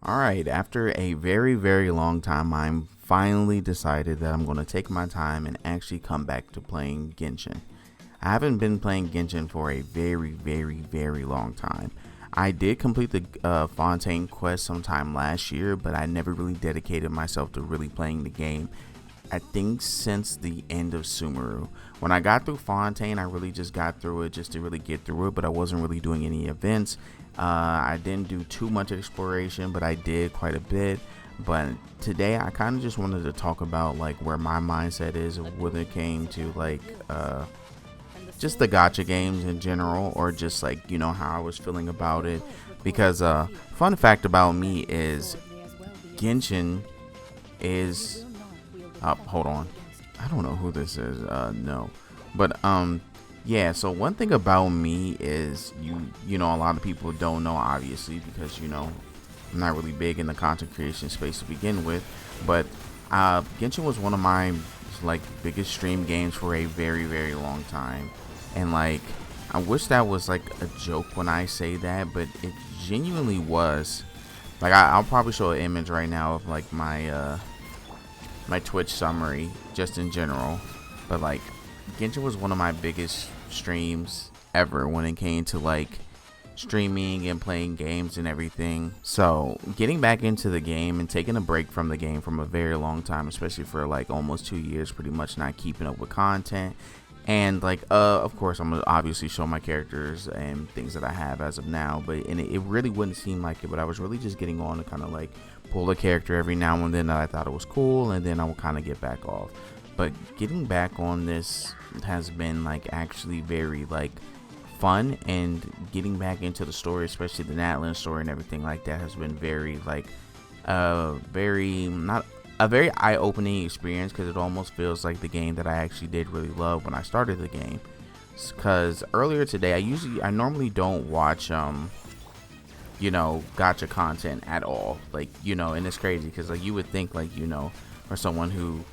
Alright, after a very, very long time, I'm finally decided that I'm going to take my time and actually come back to playing Genshin. I haven't been playing Genshin for a very, very, very long time. I did complete the Fontaine quest sometime last year, but I never really dedicated myself to really playing the game. I think since the end of Sumeru. When I got through Fontaine, I really just got through it just to really get through it, but I wasn't really doing any events. I didn't do too much exploration, but I did quite a bit. But today I kind of just wanted to talk about like where my mindset is when it came to like just the gacha games in general, or just like how I was feeling about it. Because fun fact about me is Genshin is hold on, I don't know who this is. No, but yeah. So one thing about me is a lot of people don't know, obviously, because I'm not really big in the content creation space to begin with. But Genshin was one of my like biggest stream games for a very, very long time, and like I wish that was like a joke when I say that, but it genuinely was. Like I'll probably show an image right now of like my Twitch summary just in general, but like Genshin was one of my biggest streams ever when it came to like streaming and playing games and everything. So getting back into the game and taking a break from the game from a very long time, especially for like almost 2 years, pretty much not keeping up with content. And like of course I'm gonna obviously show my characters and things that I have as of now, but it really wouldn't seem like it, but I was really just getting on to kind of like pull a character every now and then that I thought it was cool, and then I will kind of get back off. But getting back on this has been like actually very like fun, and getting back into the story, especially the Natlan story and everything like that, has been very like very not a very eye-opening experience, because it almost feels like the game that I actually did really love when I started the game. Because earlier today, I normally don't watch gacha content at all, like and it's crazy because like you would think like for someone who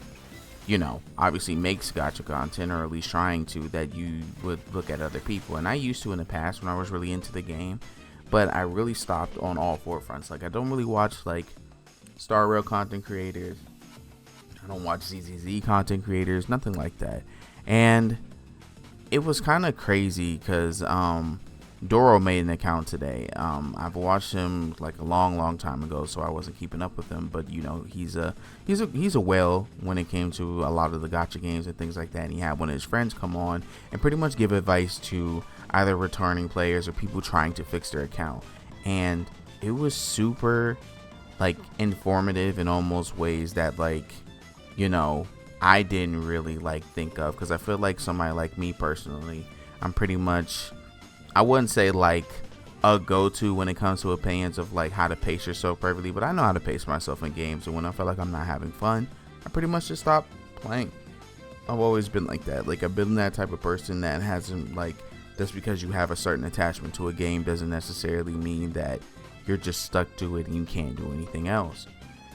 obviously makes gacha content, or at least trying to, that you would look at other people, and I used to in the past when I was really into the game, but I really stopped on all four fronts. Like I don't really watch like Star Rail content creators, I don't watch ZZZ content creators, nothing like that. And it was kind of crazy because Doro made an account today. I've watched him like a long time ago, so I wasn't keeping up with him. But he's a whale when it came to a lot of the gacha games and things like that. And he had one of his friends come on and pretty much give advice to either returning players or people trying to fix their account. And it was super like informative in almost ways that like I didn't really like think of, because I feel like somebody like me personally, I'm pretty much, I wouldn't say like a go-to when it comes to opinions of like how to pace yourself perfectly, but I know how to pace myself in games, and when I feel like I'm not having fun, I pretty much just stop playing. I've always been like that. Like I've been that type of person that hasn't, like, just because you have a certain attachment to a game doesn't necessarily mean that you're just stuck to it and you can't do anything else.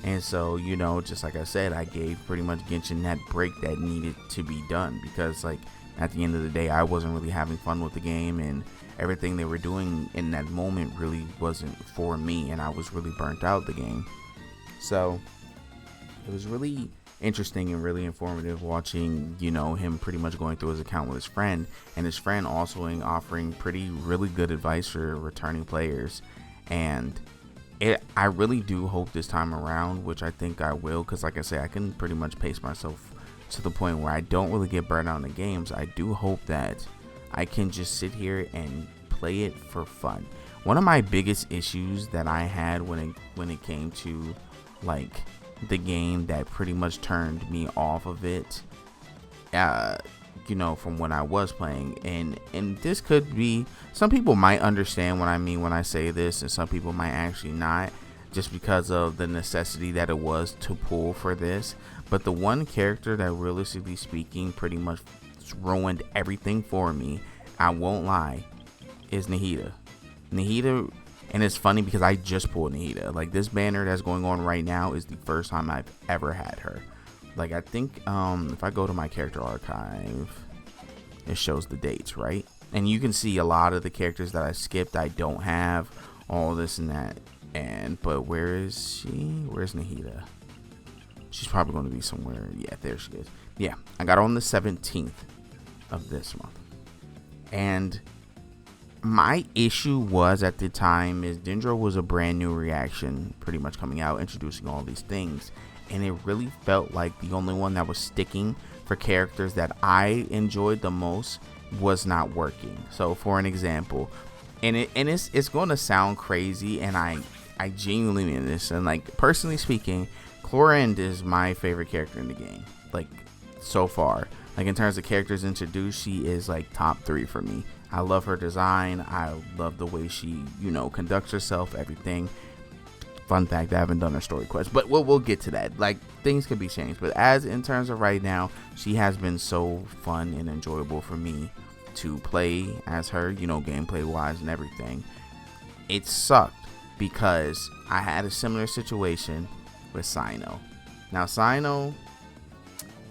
And so just like I said, I gave pretty much Genshin that break that needed to be done, because like at the end of the day, I wasn't really having fun with the game, and everything they were doing in that moment really wasn't for me, and I was really burnt out the game. So it was really interesting and really informative watching him pretty much going through his account with his friend, and his friend also offering really good advice for returning players. And I really do hope this time around, which I think I will, because like I say, I can pretty much pace myself to the point where I don't really get burnt out in the games. I do hope that I can just sit here and play it for fun. One of my biggest issues that I had when it came to like the game that pretty much turned me off of it, from when I was playing, and this could be, some people might understand what I mean when I say this, and some people might actually not, just because of the necessity that it was to pull for this. But the one character that, realistically speaking, pretty much ruined everything for me, I won't lie, is Nahida. And it's funny because I just pulled Nahida. Like, this banner that's going on right now is the first time I've ever had her. Like, I think if I go to my character archive, it shows the dates, right? And you can see a lot of the characters that I skipped, I don't have, all this and that. But where is she? Where's Nahida? She's probably going to be somewhere. Yeah, there she is. Yeah, I got her on the 17th of this month. And my issue was at the time is Dendro was a brand new reaction, pretty much coming out, introducing all these things. And it really felt like the only one that was sticking for characters that I enjoyed the most was not working. So for an example, it's going to sound crazy, and I genuinely mean this, and like personally speaking, Chlorinde is my favorite character in the game, like so far. Like in terms of characters introduced, she is like top 3 for me. I love her design. I love the way she, conducts herself, everything. Fun fact, I haven't done her story quest, but we'll get to that. Like, things could be changed, but as in terms of right now, she has been so fun and enjoyable for me to play as her, gameplay wise and everything. It sucked because I had a similar situation with Cyno. Now Cyno,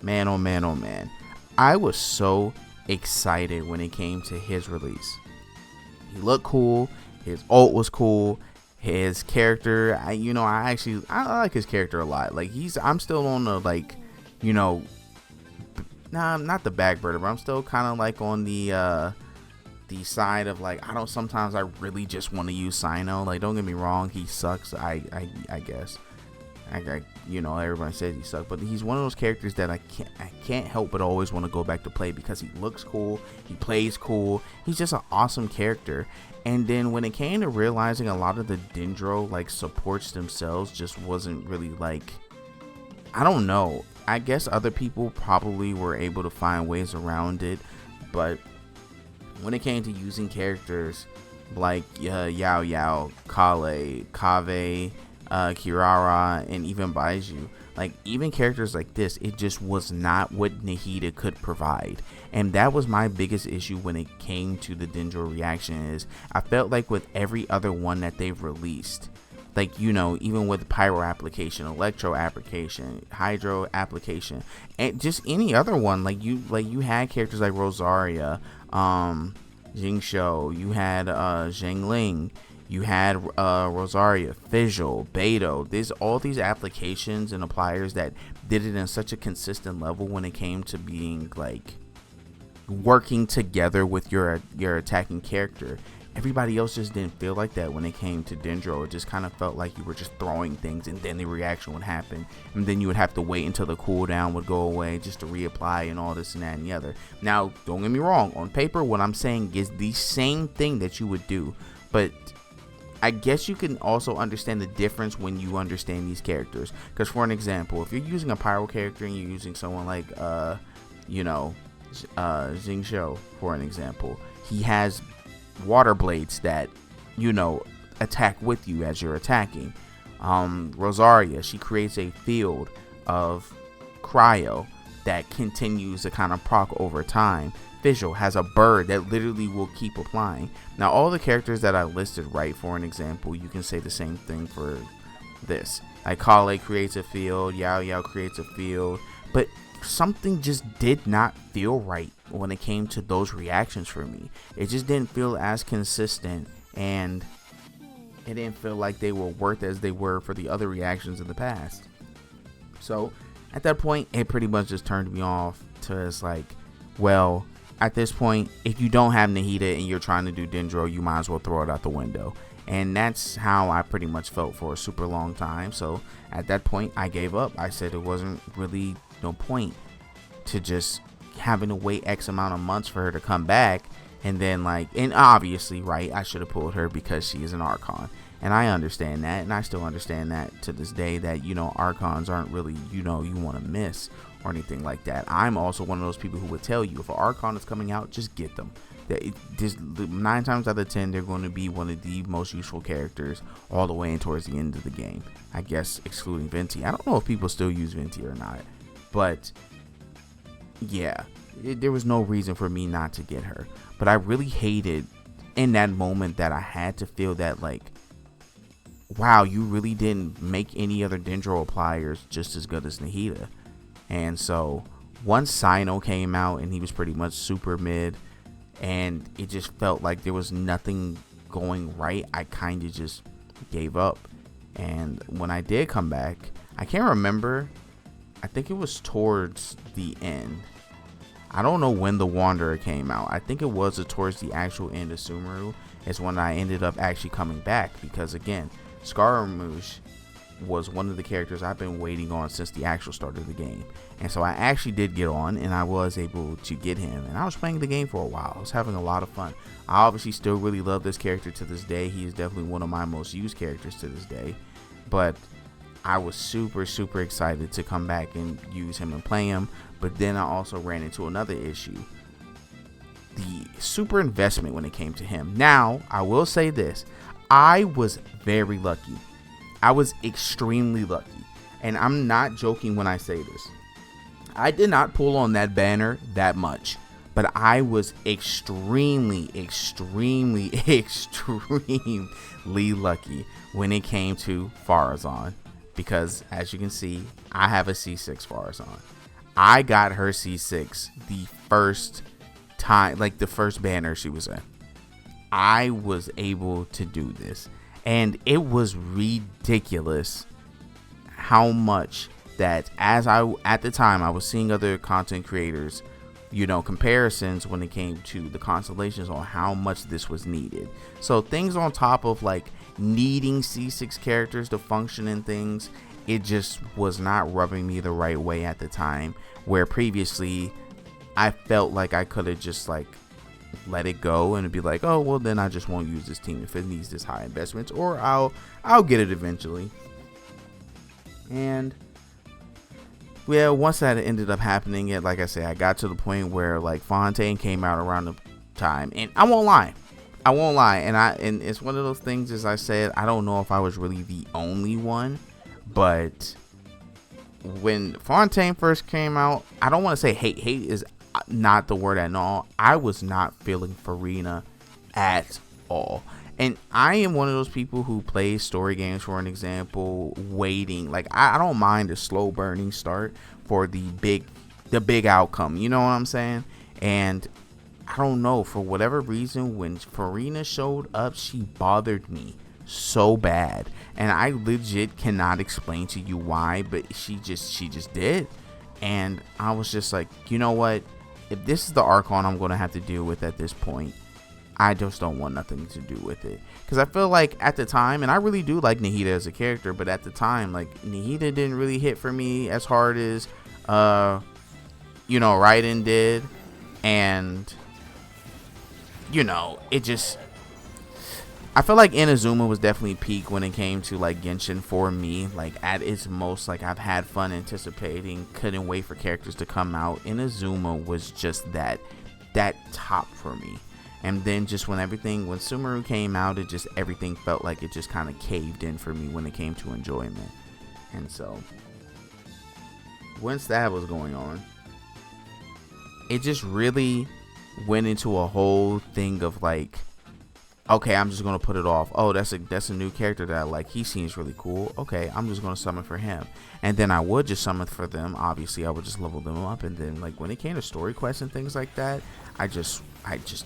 man, oh man, oh man, I was so excited when it came to his release. He looked cool, his ult was cool, his character, I like his character a lot. Like I'm still on the not the backburner, but I'm still kind of like on the side of like, sometimes I really just want to use Cyno. Like, don't get me wrong, he sucks. I guess. Everybody says he sucks, but he's one of those characters that I can't help but always want to go back to play because he looks cool, he plays cool, he's just an awesome character. And then when it came to realizing a lot of the Dendro like supports themselves just wasn't really like, I don't know. I guess other people probably were able to find ways around it, but when it came to using characters like Yao Yao, Kale, Kave, Kirara, and even Baiju, like even characters like this, it just was not what Nahida could provide. And that was my biggest issue when it came to the Dendro reaction, is I felt like with every other one that they've released, like, even with Pyro application, Electro application, Hydro application, and just any other one, like you had characters like Rosaria, Jingshou, you had Zhengling, you had Rosaria, Fizzle, Beidou. All these applications and appliers that did it in such a consistent level when it came to being like working together with your attacking character. Everybody else just didn't feel like that when it came to Dendro. It just kind of felt like you were just throwing things and then the reaction would happen, and then you would have to wait until the cooldown would go away just to reapply and all this and that and the other. Now, don't get me wrong, on paper what I'm saying is the same thing that you would do, but I guess you can also understand the difference when you understand these characters. Because for an example, if you're using a Pyro character and you're using someone like Jingshou, for an example, he has water blades that attack with you as you're attacking. Rosaria, she creates a field of cryo that continues to kind of proc over time. Fizzle has a bird that literally will keep applying. Now all the characters that I listed, right, for an example, you can say the same thing for this. Like Kale creates a field, Yao Yao creates a field, but something just did not feel right when it came to those reactions for me. It just didn't feel as consistent, and it didn't feel like they were worth as they were for the other reactions in the past. So at that point, it pretty much just turned me off to, it's like, well, at this point, if you don't have Nahida and you're trying to do Dendro, you might as well throw it out the window. And that's how I pretty much felt for a super long time. So at that point, I gave up. I said it wasn't really no point to just having to wait X amount of months for her to come back. And then and obviously, right, I should have pulled her because she is an Archon. And I understand that, and I still understand that to this day, that, Archons aren't really, you want to miss or anything like that. I'm also one of those people who would tell you, if an Archon is coming out, just get them. Just 9 times out of 10, they're going to be one of the most useful characters all the way in towards the end of the game. I guess excluding Venti. I don't know if people still use Venti or not, but yeah, there was no reason for me not to get her. But I really hated in that moment that I had to feel that, like, wow, you really didn't make any other Dendro appliers just as good as Nahida. And so once Cyno came out and he was pretty much super mid, and it just felt like there was nothing going right, I kind of just gave up. And when I did come back, I can't remember. I think it was towards the end. I don't know when The Wanderer came out. I think it was towards the actual end of Sumeru is when I ended up actually coming back, because again, Scaramouche was one of the characters I've been waiting on since the actual start of the game. And so I actually did get on, and I was able to get him, and I was playing the game for a while. I was having a lot of fun. I obviously still really love this character to this day. He is definitely one of my most used characters to this day, but I was super excited to come back and use him and play him. But then I also ran into another issue: the super investment when it came to him. Now, I will say this: I was very lucky. I was extremely lucky. And I'm not joking when I say this. I did not pull on that banner that much, but I was extremely lucky when it came to Farazan. Because as you can see, I have a C6 Farazan. I got her C6 the first time, like the first banner she was in. I was able to do this, and it was ridiculous how much that at the time I was seeing other content creators, comparisons when it came to the constellations on how much this was needed. So things on top of like needing C6 characters to function in things, it just was not rubbing me the right way at the time, where previously I felt like I could have just like let it go and be like, oh well, then I just won't use this team if it needs this high investment, or I'll get it eventually. And well, once that ended up happening, like I said, I got to the point where like Fontaine came out around the time, and I won't lie, and it's one of those things, as I said, I don't know if I was really the only one, but when Fontaine first came out, I don't want to say hate is not the word at all. I was not feeling Farina at all. And I am one of those people who plays story games, for an example, waiting. Like I don't mind a slow burning start for the big outcome. You know what I'm saying? And I don't know, for whatever reason, when Farina showed up, she bothered me so bad. And I legit cannot explain to you why, but she just did. And I was just like, you know what? If this is the Archon I'm going to have to deal with at this point, I just don't want nothing to do with it. Because I feel like at the time, and I really do like Nahida as a character, but at the time, like, Nahida didn't really hit for me as hard as, Raiden did. And, it just, I feel like Inazuma was definitely peak when it came to like Genshin for me. Like at its most, like I've had fun anticipating, couldn't wait for characters to come out. Inazuma was just that top for me. And then just when Sumeru came out, everything felt like it just kind of caved in for me when it came to enjoyment. And so once that was going on, it just really went into a whole thing of like, okay, I'm just gonna put it off. Oh, that's a new character that I like. He seems really cool. Okay, I'm just gonna summon for him. And then I would just summon for them. Obviously, I would just level them up. And then like when it came to story quests and things like that, I just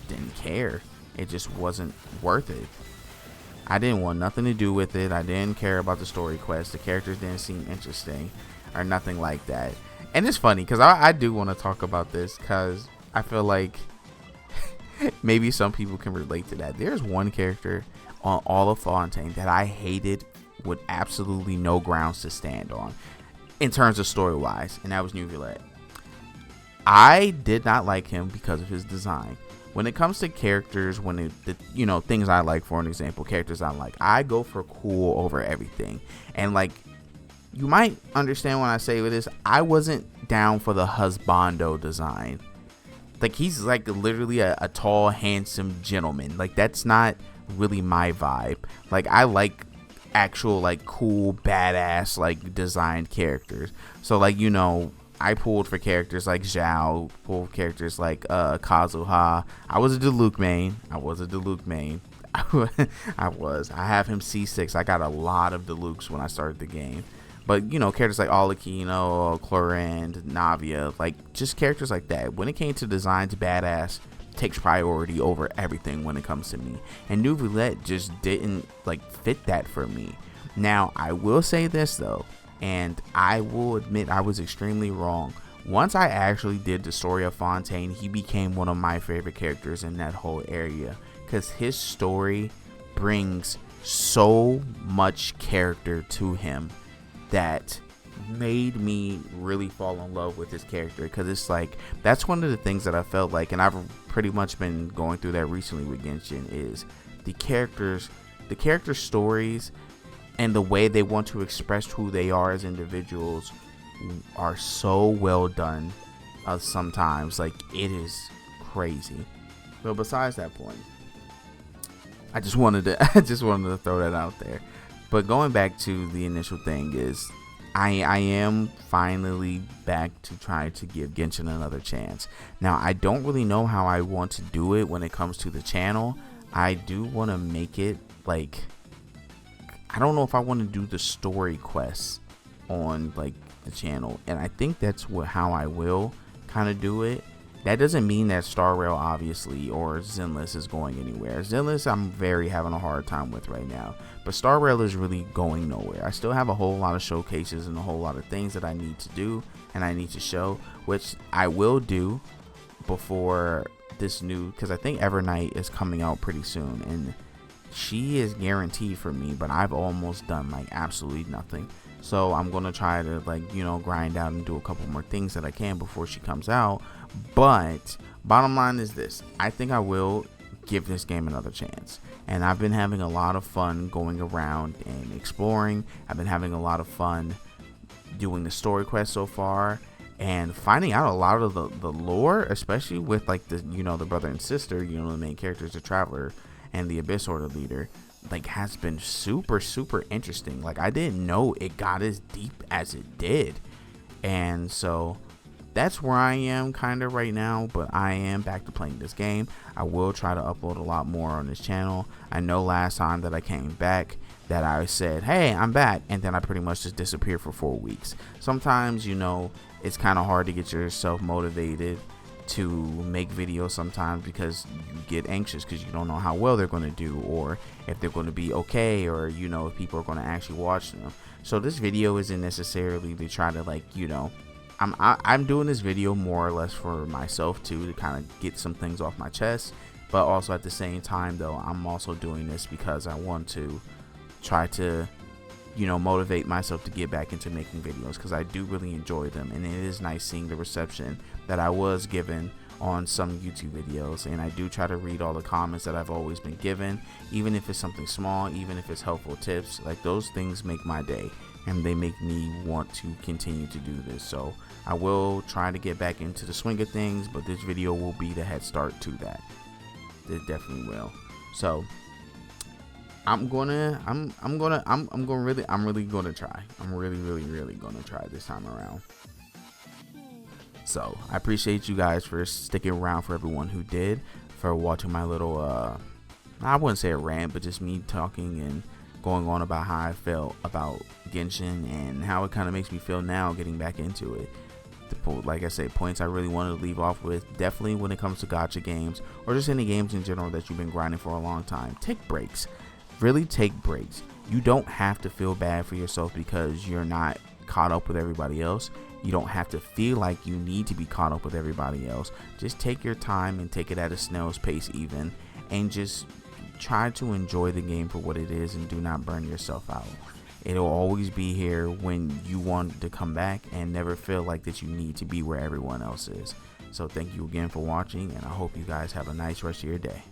didn't care. It just wasn't worth it. I didn't want nothing to do with it. I didn't care about the story quests. The characters didn't seem interesting or nothing like that. And it's funny because I do want to talk about this because I feel like maybe some people can relate to that. There's one character on all of Fontaine that I hated with absolutely no grounds to stand on in terms of story wise, and that was Neuvillette. I did not like him because of his design. When it comes to characters, things I like, for an example, characters I like, I go for cool over everything. And like, you might understand when I say this, I wasn't down for the husbando design. Like, he's like literally a tall, handsome gentleman. Like, that's not really my vibe. Like, I like actual like cool, badass, like designed characters. So like, I pulled for characters like Zhao, pulled for characters like Kazuha. I was a Diluc main. I have him C6. I got a lot of Dilucs when I started the game. But, characters like Alikino, Clorand, Navia, like, just characters like that. When it came to designs, badass, takes priority over everything when it comes to me. And New Roulette just didn't like fit that for me. Now, I will say this though, and I will admit I was extremely wrong. Once I actually did the story of Fontaine, he became one of my favorite characters in that whole area, because his story brings so much character to him that made me really fall in love with his character. Because it's like, that's one of the things that I felt like, and I've pretty much been going through that recently with Genshin, is the character stories and the way they want to express who they are as individuals are so well done. Sometimes, like, it is crazy. But besides that point, I just wanted to throw that out there. But going back to the initial thing is, I am finally back to try to give Genshin another chance. Now, I don't really know how I want to do it when it comes to the channel. I do want to make it like, I don't know if I want to do the story quests on like the channel, and I think that's how I will kind of do it. That doesn't mean that Star Rail obviously or Zenless is going anywhere. Zenless I'm having a hard time with right now, but Star Rail is really going nowhere. I still have a whole lot of showcases and a whole lot of things that I need to do and I need to show, which I will do before this new, because I think Evernight is coming out pretty soon, and she is guaranteed for me, but I've almost done like absolutely nothing. So I'm going to try to, like, you know, grind out and do a couple more things that I can before she comes out. But bottom line is this: I think I will give this game another chance. And I've been having a lot of fun going around and exploring. I've been having a lot of fun doing the story quest so far and finding out a lot of the lore, especially with like the, you know, the brother and sister, you know, the main characters, the Traveler and the Abyss Order leader. Like, has been super interesting. Like, I didn't know it got as deep as it did. And so that's where I am kind of right now, but I am back to playing this game. I will try to upload a lot more on this channel. I know last time that I came back that I said, hey, I'm back, and then I pretty much just disappeared for 4 weeks. Sometimes, you know, it's kind of hard to get yourself motivated to make videos sometimes, because you get anxious because you don't know how well they're going to do, or if they're going to be okay, or, you know, if people are going to actually watch them. So this video isn't necessarily to try to, like, you know, I'm doing this video more or less for myself too, to kind of get some things off my chest, but also at the same time though, I'm also doing this because I want to try to, you know, motivate myself to get back into making videos, because I do really enjoy them, and it is nice seeing the reception that I was given on some YouTube videos. And I do try to read all the comments that I've always been given, even if it's something small, even if it's helpful tips. Like, those things make my day, and they make me want to continue to do this. So I will try to get back into the swing of things, but this video will be the head start to that. It definitely will. So I'm really gonna try. I'm really gonna try this time around. So I appreciate you guys for sticking around, for everyone who did, for watching my little I wouldn't say a rant, but just me talking and going on about how I felt about Genshin and how it kind of makes me feel now getting back into it. Like I said, points I really wanted to leave off with, definitely when it comes to gacha games or just any games in general that you've been grinding for a long time, take breaks. Really take breaks. You don't have to feel bad for yourself because you're not caught up with everybody else. You don't have to feel like you need to be caught up with everybody else. Just take your time and take it at a snail's pace even, and just try to enjoy the game for what it is, and do not burn yourself out. It'll always be here when you want to come back, and never feel like that you need to be where everyone else is. So thank you again for watching, and I hope you guys have a nice rest of your day.